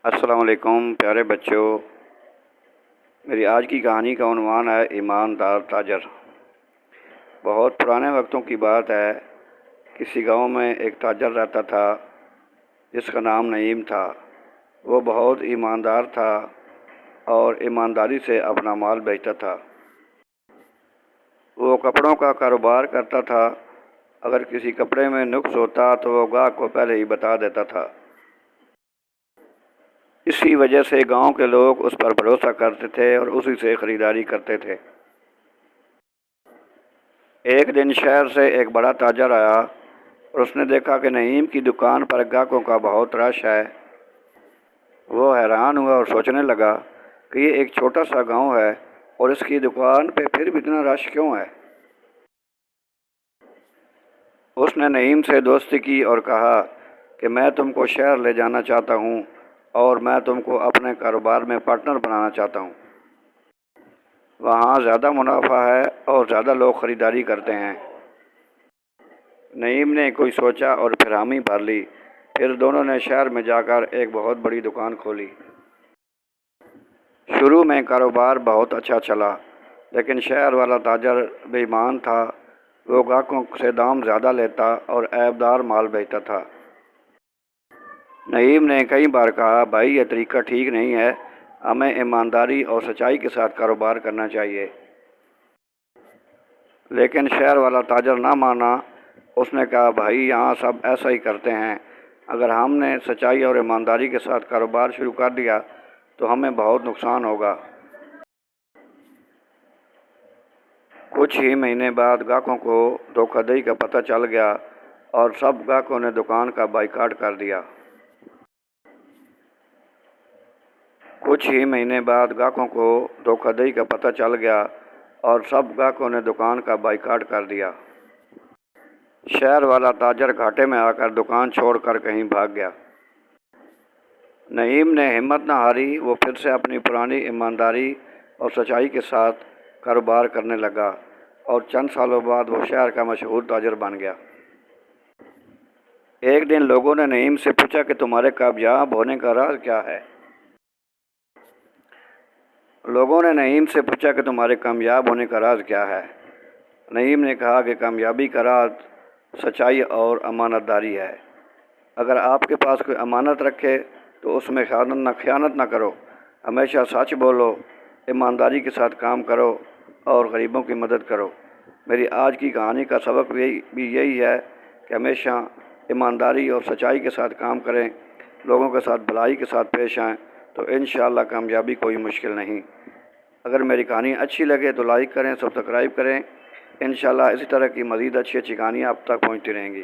السلام علیکم پیارے بچوں، میری آج کی کہانی کا عنوان ہے ایماندار تاجر۔ بہت پرانے وقتوں کی بات ہے۔ کسی گاؤں میں ایک تاجر رہتا تھا جس کا نام نعیم تھا۔ وہ بہت ایماندار تھا اور ایمانداری سے اپنا مال بیچتا تھا۔ وہ کپڑوں کا کاروبار کرتا تھا۔ اگر کسی کپڑے میں نقص ہوتا تو وہ گاہک کو پہلے ہی بتا دیتا تھا۔ اسی وجہ سے گاؤں کے لوگ اس پر بھروسہ کرتے تھے اور اسی سے خریداری کرتے تھے۔ ایک دن شہر سے ایک بڑا تاجر آیا اور اس نے دیکھا کہ نعیم کی دکان پر گاہکوں کا بہت رش ہے۔ وہ حیران ہوا اور سوچنے لگا کہ یہ ایک چھوٹا سا گاؤں ہے اور اس کی دکان پہ پھر بھی اتنا رش کیوں ہے۔ اس نے نعیم سے دوستی کی اور کہا کہ میں تم کو شہر لے جانا چاہتا ہوں اور میں تم کو اپنے کاروبار میں پارٹنر بنانا چاہتا ہوں۔ وہاں زیادہ منافع ہے اور زیادہ لوگ خریداری کرتے ہیں۔ نعیم نے کوئی سوچا اور پھر حامی بھر لی۔ پھر دونوں نے شہر میں جا کر ایک بہت بڑی دکان کھولی۔ شروع میں کاروبار بہت اچھا چلا، لیکن شہر والا تاجر بے ایمان تھا۔ وہ گاہکوں سے دام زیادہ لیتا اور عیب دار مال بیچتا تھا۔ نعیم نے کئی بار کہا، بھائی یہ طریقہ ٹھیک نہیں ہے، ہمیں ایمانداری اور سچائی کے ساتھ کاروبار کرنا چاہیے۔ لیکن شہر والا تاجر نہ مانا۔ اس نے کہا، بھائی یہاں سب ایسا ہی کرتے ہیں۔ اگر ہم نے سچائی اور ایمانداری کے ساتھ کاروبار شروع کر دیا تو ہمیں بہت نقصان ہوگا۔ کچھ ہی مہینے بعد گاہکوں کو دھوکہ دہی کا پتہ چل گیا اور سب گاہکوں نے دکان کا بائیکاٹ کر دیا۔ کچھ ہی مہینے بعد گاہکوں کو دھوکہ دہی کا پتہ چل گیا اور سب گاہکوں نے دکان کا بائیکاٹ کر دیا۔ شہر والا تاجر گھاٹے میں آ کر دکان چھوڑ کر کہیں بھاگ گیا۔ نعیم نے ہمت نہ ہاری۔ وہ پھر سے اپنی پرانی ایمانداری اور سچائی کے ساتھ کاروبار کرنے لگا اور چند سالوں بعد وہ شہر کا مشہور تاجر بن گیا۔ ایک دن لوگوں نے نعیم سے پوچھا کہ تمہارے کامیاب ہونے کا راز کیا ہے؟ نعیم نے کہا کہ کامیابی کا راز سچائی اور امانت داری ہے۔ اگر آپ کے پاس کوئی امانت رکھے تو اس میں خیانت نہ کرو، ہمیشہ سچ بولو، ایمانداری کے ساتھ کام کرو اور غریبوں کی مدد کرو۔ میری آج کی کہانی کا سبق بھی یہی ہے کہ ہمیشہ ایمانداری اور سچائی کے ساتھ کام کریں، لوگوں کے ساتھ بھلائی کے ساتھ پیش آئیں تو انشاءاللہ کامیابی کوئی مشکل نہیں۔ اگر میری کہانی اچھی لگے تو لائک کریں، سبسکرائب کریں۔ انشاءاللہ اسی طرح کی مزید اچھی کہانیاں آپ تک پہنچتی رہیں گی۔